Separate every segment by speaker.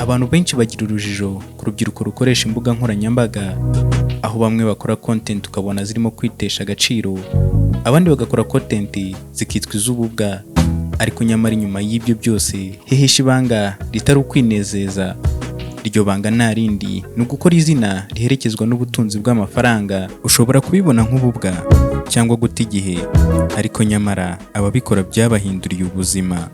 Speaker 1: Abantu benshi bagira urujijo ku rubyiruko rukoresha imbuga nkoranyambaga, aho bamwe bakora content ukabona zirimo kwitesha agaciro, abandi bagakora content zikitwa iz'ububwa, ariko nyamara inyuma y'ibyo byose hihishe ibanga ritari ukwinezeza. Iryo banga nta rindi ni ugukora izina riherekezwa n'ubutunzi bw'amafaranga. Ushobora kubibona nk'ububwa cyangwa guta igihe, ariko nyamara ababikora byabahinduriye ubuzima.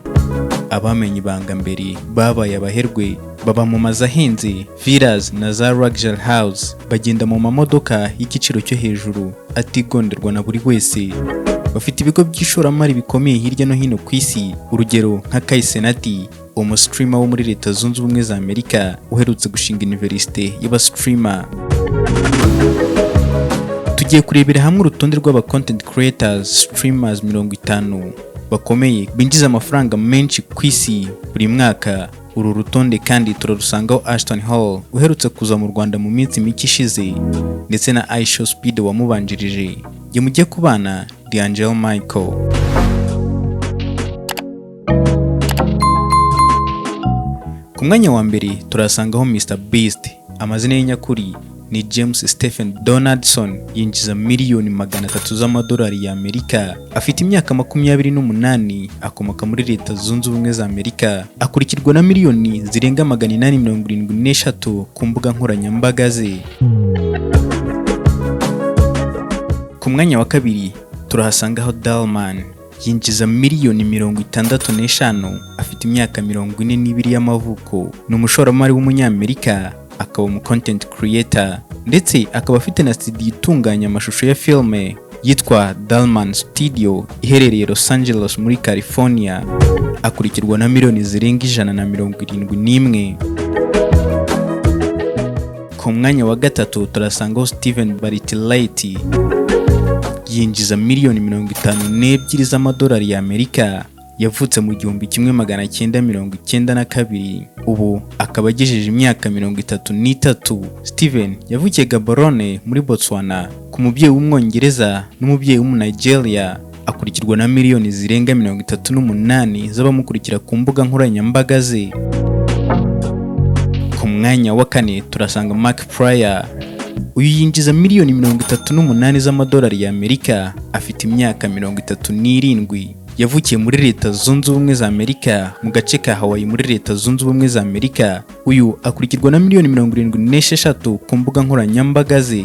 Speaker 1: Abamenye ibanga mbere babaye abaherwe, baba mu mazu ahenze, villas na za luxury house, bagenda mu mamodoka y'igiciro cyo hejuru atigonderwa na buri wese. Bafite ibigo by'ishoramari bikomeye hirya no hino ku isi, urugero nka Kw'Isi, umu-streamer wo muri Leta Zunze Ubumwe za Amerika uherutse gushinga universite y'aba-streamer. Tugiye kurebera hamwe urutonde rw'aba content creators, streamers 50 bakomeye binjiza amafaranga menshi ku isi buri mwaka. Uru rutonde kandi turarusangaho Ashton uherutse kuza mu Rwanda mu minsi mike ishize, ndetse na Speed wamubanjirije. Jye mujye kubana D'Angelo Michael. Ku mwanya wa mbere turasangaho Mr Beast. Amazina ye nyakuri ni James Stephen Donaldson, yinjiza miliyoni 300 z'amadolari y'Amerika. Afite imyaka 28, akomoka muri Leta Zunze Ubumwe za Amerika. Akurikirwa na miliyoni zirenga 873 ku mbuga nkoranyambaga ze. Ku mwanya wa kabiri turahasangaho Dalman, yinjiza miliyoni 65. Afite imyaka 42 y'amavuko. Ni umushoramari w'umunyamerika, akaba mu content creator, ndetse akaba afite na studio itunganya amashusho ya filme yitwa Dalman Studio iherereye Los Angeles muri California. Akurikirwa na miliyoni zirenga 171. Ku mwanya wa gatatu turasangaho Steven Bartlett, yinjiza miliyoni 52 z'amadolari y'Amerika. Yavutse mu 1992. Ubu akaba agejeje imyaka 33. Steven yavukiye Gaborone muri Botswana ku mubyeyi w'umwongereza n'umubyeyi w'umunigeria. Akurikirwa na miliyoni zirenga 38 z'abamukurikira ku mbuga nkoranyambaga ze. Ku mwanya wa kane turasanga Mark Pryor. Uyu yinjiza miliyoni 38 z'amadolari y'Amerika. Afite imyaka 37. Yavukiye muri Leta Zunze Ubumwe za Amerika mu gace ka Hawaii muri Leta Zunze Ubumwe za Amerika. Uyu akurikirwa na miliyoni 76 ku mbuga nkoranyambaga ze.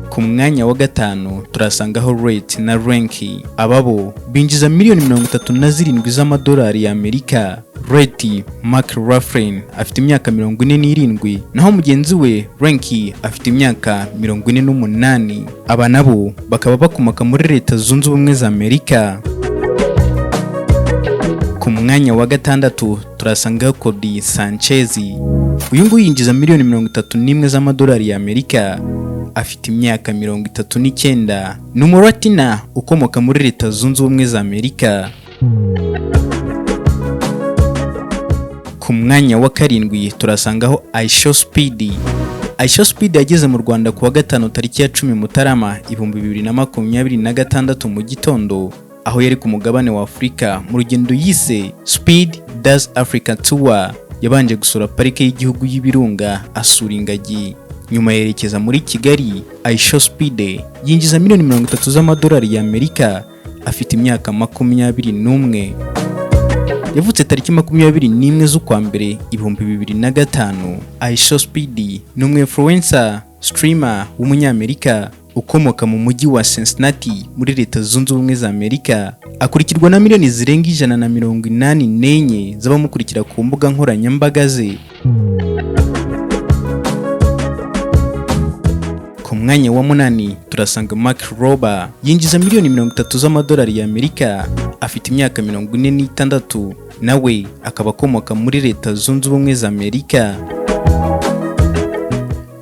Speaker 1: Ku mwanya wa gatanu turasangaho Rate na Ranky. Ababo binjiza miliyoni 37 z'amadolari y'Amerika. Rate Mark Ruffin afite imyaka 47, naho mugenzi we Ranky afite imyaka 48. Aba nabo bakaba bakomoka muri Leta Zunze Ubumwe za Amerika. Ku mwanya wa gatandatu turasangaho Cody Sanchez. Uyu nguyu yinjiza miliyoni 31 z'amadolari y'Amerika. Afite imyaka 39. Ni umuratina ukomoka muri Leta Zunze Ubumwe za Amerika. Ku mwanya wa karindwi turasangaho Speed. Speed yageze mu Rwanda kuwa gatanu tariki ya 10 Mutarama 2026 mu gitondo, aho yari ku mugabane wa Afurika mu rugendo yise Speed Does Africa Tour. Yabanje gusura parike y'igihugu y'Ibirunga, asura ingagi, nyuma yerekeza muri Kigali. Speed yinjiza miliyoni 30 z'amadolari y'Amerika. Afite imyaka 21. Yavutse tariki 21 z'ukwa mbere 2005. Speed ni umwe-influencer streamer w'umunyamerika ukomoka mu mujyi wa Cincinnati muri Leta Zunze Ubumwe za Amerika. Akurikirwa na miliyoni zirenga 184 z'abamukurikira ku mbuga nkoranyambaga ze. Ku mwanya wa 8 turasanga Mark Rober, yinjiza miliyoni 30 z'amadolari y'Amerika. Afite imyaka 46, nawe akaba akomoka muri Leta Zunze Ubumwe za Amerika.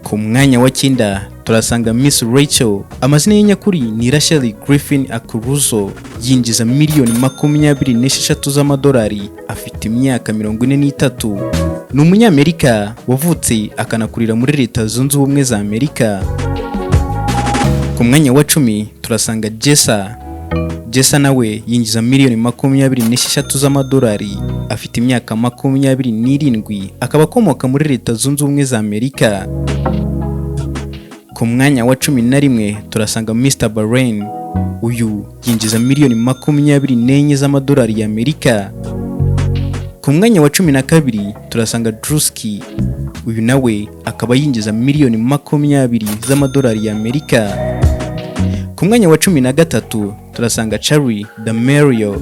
Speaker 1: Ku mwanya wa 9 turasanga Miss Rachel. Amazina ye nyakuri ni Rachel Griffin Akuruzo, yinjiza miliyoni 26 z'amadolari. Afite imyaka 43. Ni umunyamerika wavutse akanakurira muri Leta Zunze Ubumwe za Amerika. Ku mwanya wa 10 turasanga Jessa. Jessa nawe yinjiza miliyoni 26 z'amadolari, afite imyaka 27, akaba akomoka muri Leta Zunze Ubumwe za Amerika. Ku mwanya wa 11 turasanga Mr. Bahrain, uyu yinjiza miliyoni 24 z'amadolari y'Amerika. Ku mwanya wa 12 turasanga Drewski, uyu nawe akaba yinjiza miliyoni 20 z'amadolari y'Amerika. Ku mwanya wa 13 turasanga Charlie D'Amelio,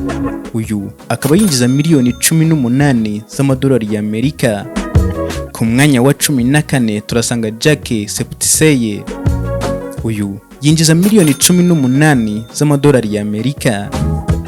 Speaker 1: uyu akaba yinjiza miliyoni 18 z'amadolari y'Amerika. Ku mwanya wa 14 turasanga Jackie Septiseye, uyu yinjiza miliyoni 18 z'amadolari y'Amerika.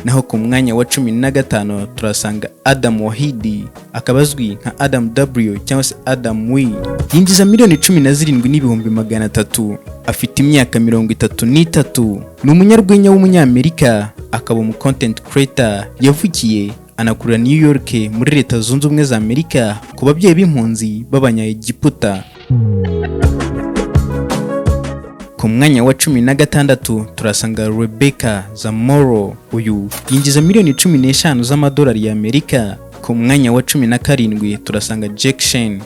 Speaker 1: Naho ku mwanya wa 15 turasanga Adam Wahidi, akaba azwi nka Adam W cyangwa se Adam W, yinjiza miliyoni 17,300, afite imyaka 33, ni umunyarwenya w'umunyamerika, akaba mu content creator, yavukiye anakurira New York muri Leta Zunze Ubumwe za Amerika ku babyeyi b'impunzi b'Abanya-Egiputa. Ku mwanya wa 16 turasanga Rebecca Zamoro, uyu yinjiza miliyoni 15 z'amadolari y'Amerika. Ku mwanya wa 17 turasanga Jack Shane,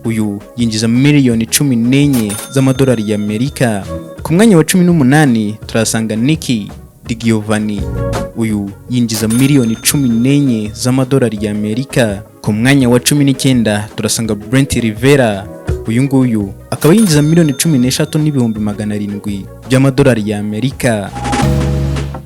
Speaker 1: uyu yinjiza miliyoni 14 z'amadolari y'Amerika. Ku mwanya wa 18 turasanga Nikki DiGiovanni, uyu yinjiza miliyoni 14 z'amadolari y'Amerika. Ku mwanya wa 19 turasanga Brent Rivera, uyu nguyu akaba yinjiza miliyoni 13,700 by'amadolari y'Amerika.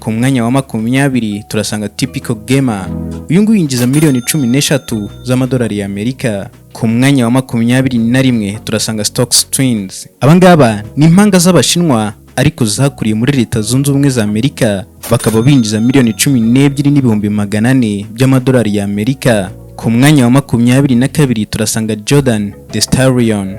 Speaker 1: Ku mwanya wa 20 turasanga Typical Gamer, uyu nguyu yinjiza miliyoni 13 z'amadolari y'Amerika. Ku mwanya wa 21 turasanga Stokes Twins, abangaba ni impanga z'Abashinwa ariko zakuriye muri Leta Zunze Ubumwe za Amerika, bakaba binjiza miliyoni 12,400 by'amadolari y'Amerika. Ku mwanya wa 22 turasanga Jordan The Stallion,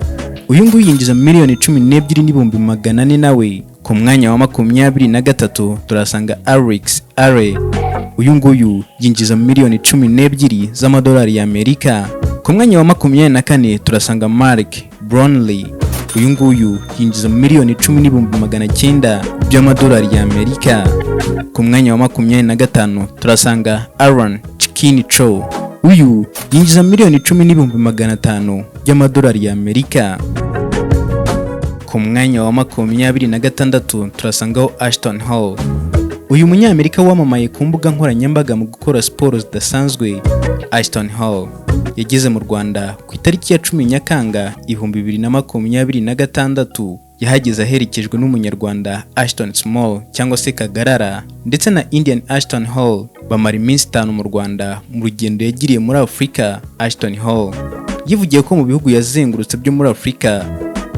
Speaker 1: uyu nguyu yinjiza miliyoni 12,400 nawe. Ku mwanya wa 23 turasanga Alex Are, uyu nguyu yinjiza miliyoni 12 z'amadolari y'Amerika. Ku mwanya wa 24 turasanga Mark Brownlee, uyu nguyu yinjiza miliyoni 10,900 by'amadolari y'Amerika. Ku mwanya wa 25 turasanga Aaron Chikini Cho, uyu yinjiza miliyoni 10,500 by'amadolari y'Amerika. Ku mwanya wa 26 turasangaho Ashton Hall, uyu munyamerika wamamaye ku mbuga nkoranyambaga mu gukora siporo zidasanzwe. Ashton Hall yageze mu Rwanda ku itariki ya 10 Nyakanga 2026, yahageze aherekejwe n'umunyarwanda Ashton Small cyangwa se Kagarara ndetse na Indian Ashton Hall. Bamara iminsi 5 mu Rwanda mu rugendo yagiriye muri Afurika. Ashton Hall yivugiye ko mu bihugu yazengurutse byo muri Afurika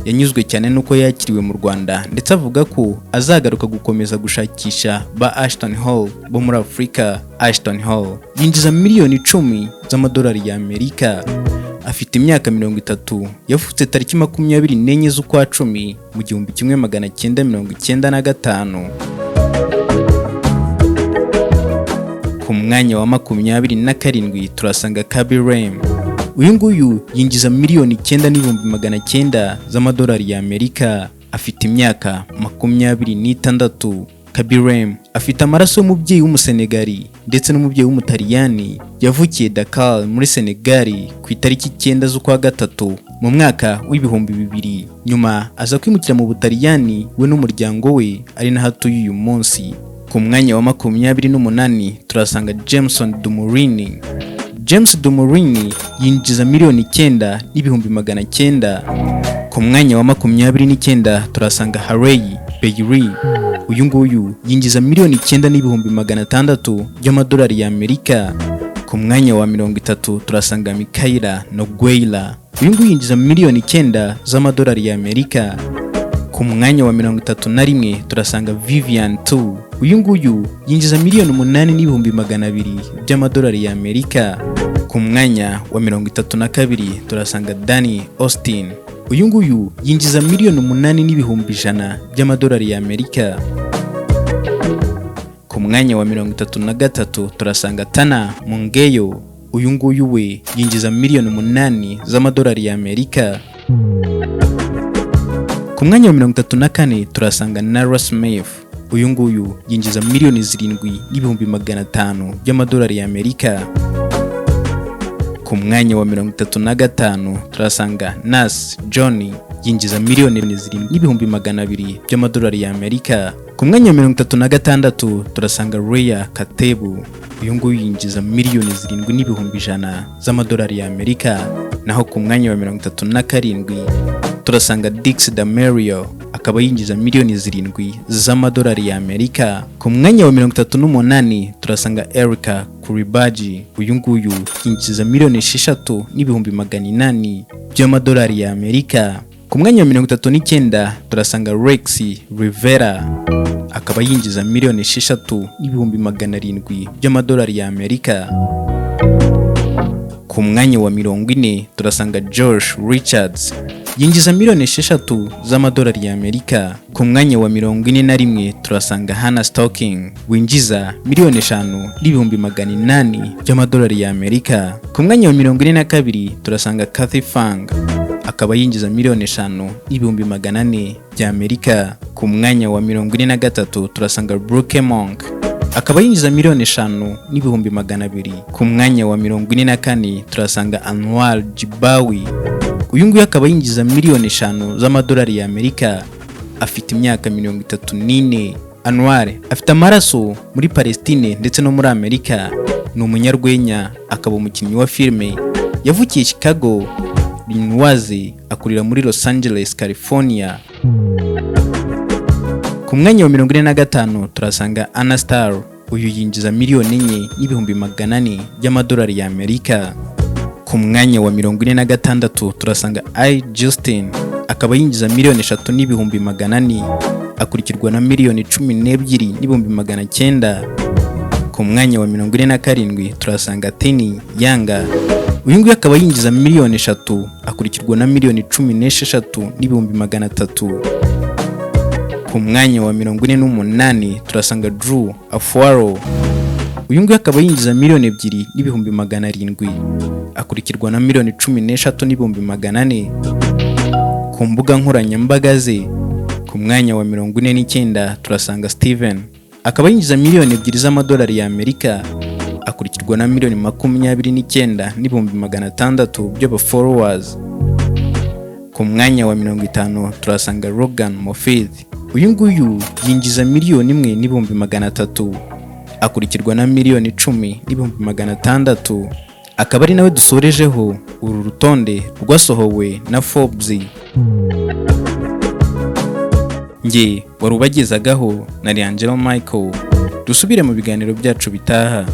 Speaker 1: yanyuzwe cyane nuko yakiriwe mu Rwanda, ndetse avuga ko azagaruka gukomeza gushakisha ba Ashton Hall bo muri Afurika. Ashton Hall yinjiza miliyoni 10 z'amadolari y'Amerika, afite imyaka 30, yavutse tariki 24 z'ukwa 10 mu 1995. Ku mwanya wa 27 turasanga Kabi Rem, uyu nguyu yinjiza miliyoni 9,900 z'amadolari y'Amerika, afite imyaka 26. Kabi Rem afite amaraso y'umubyeyi w'umusenegali ndetse n'umubyeyi w'umutaliyani, yavukiye Dakar muri Senegali ku itariki 9 z'ukwa 3 mu mwaka w'ibihumbi 2000, nyuma aza kwimukira mu Butaliyani we n'umuryango we, ari naho atuye uyu munsi. Ku mwanya wa 28 turasanga Jameson Dumurini. James Dumurini yinjiza miliyoni 9,900. Ku mwanya wa 29 turasanga Harry Beyri, uyu nguyu yinjiza miliyoni 9,600 by'amadolari y'Amerika. Ku mwanya wa 30 turasanga Mikaela Nogueira, uyu nguyu yinjiza miliyoni 9 z'amadolari y'Amerika. Ku mwanya wa 31 turasanga Vivian Tu, uyu nguyu yinjiza miliyoni 8,200 by'amadolari y'Amerika. Ku mwanya wa 32 turasanga Danny Austin, uyu nguyu yinjiza miliyoni 8,100 by'amadolari y'Amerika. Ku mwanya wa 33 turasanga Tana Mungeyo, uyu nguyu we yinjiza miliyoni 8 z'amadolari y'Amerika. Ku mwanya wa 34 turasanga Nara Smith, uyu nguyu yinjiza miliyoni 7,500,000 by'amadolari y'Amerika. Ku mwanya wa 35 turasanga Nas John yinjiza miliyoni 7,200,000 by'amadolari y'Amerika. Ku mwanya wa 36 turasanga Rhea Katebu, uyu nguyu yinjiza miliyoni 7,100,000 z'amadolari y'Amerika. Naho ku mwanya wa 37 turasanga Dix D'Amelio, akaba yinjiza miliyoni 7 z'amadolari y'Amerika. Ku mwanya wa 38 turasanga Erica Kuribaji, uyu nguyu yinjiza miliyoni 6,800,000 by'amadolari y'Amerika. Ku mwanya wa 39 turasanga Rex Rivera, akaba yinjiza miliyoni 6,700,000 by'amadolari y'Amerika. Ku mwanya wa 40 turasanga Josh Richards, yinjiza miliyoni 6 z'amadolari y'Amerika. Ku mwanya wa 41 turasanga Hannah Stocking, winjiza miliyoni 5,800,000 by'amadolari y'Amerika. Ku mwanya wa 42 turasanga Kathy Fang, akaba yinjiza miliyoni 5,400,000 by'Amerika. Ku mwanya wa 43 turasanga Brooke Monk, akaba yinjiza miliyoni 5,200,000. Ku mwanya wa 44 turasanga Anwar Jibawi, uyu nguyu akaba yinjiza miliyoni 5 z'amadolari y'Amerika. Afite imyaka 34. Anwar afite amaraso muri Palestine ndetse no muri Amerika. Ni umunyarwenya, akaba umukinnyi wa filime. Yavukiye Chicago, Illinois, akurira muri Los Angeles, California. Ku mwanya wa 45 turasanga Anna Star, uyu yinjiza miliyoni 4,400,000 by'amadolari y'Amerika. Ku mwanya wa 46 turasanga I Justin, akaba yinjiza miliyoni 3,400,000, akurikirwa na miliyoni 12,900,000. Ku mwanya wa 47 turasanga Teni Yanga, uyu nguyu akaba yinjiza miliyoni 3, akurikirwa na miliyoni 16,300,000. Ku mwanya wa 48 turasanga Drew Afuaro, uyu nguyu akaba yinjiza miliyoni 2,700,000, akurikirwa na miliyoni 16,400,000. Ku mbuga nkoranyambaga ze, ku mwanya wa 49 turasanga Steven, akaba yinjiza miliyoni 2 z'amadolari y'Amerika, akurikirwa na miliyoni 29,600,000 by'aba-followers. Ku mwanya wa 50 turasanga Logan Moffett, uyu nguyu yinjiza miliyoni 1,300,000, akurikirwa na miliyoni 10,600,000. Akaba ari nawe dusorejeho uru rutonde rwasohowe na Forbes. Nge warubagezagaho na Angelo Michael. Dusubire mu biganiro byacu bitaha.